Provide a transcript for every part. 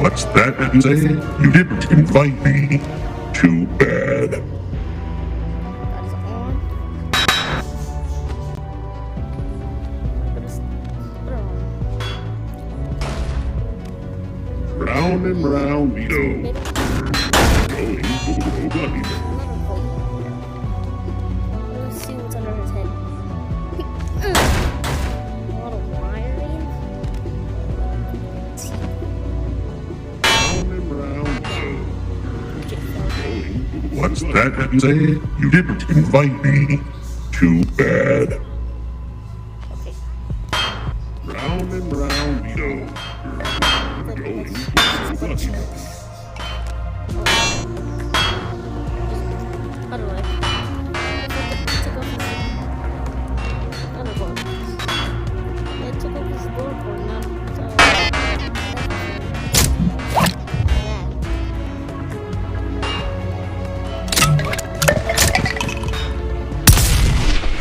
What's that you say? You didn't invite me. Too bad. That's on. Put it on. Round and round we go. Going to the bunny. Another cold. Let's see what's under his head. A lot of wiring. Round and round we go. What's that you say? You didn't invite me. Too bad. Okay. Round and round we go. Going to the bunny. How do I? Took off his other board. It took off his board, not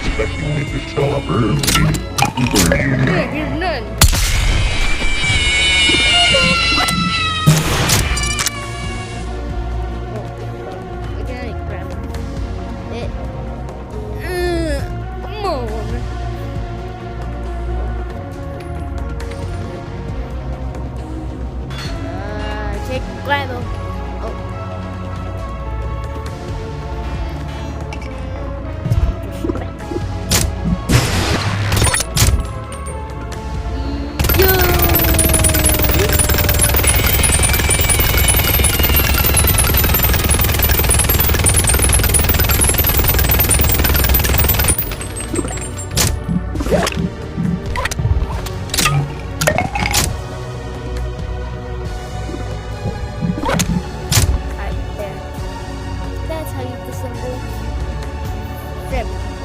Expecting it to stop early. Were you not? You're none. Okay, grab it. Come on. Take grab him. Oh. Alright, there. That's how you disassemble freddy.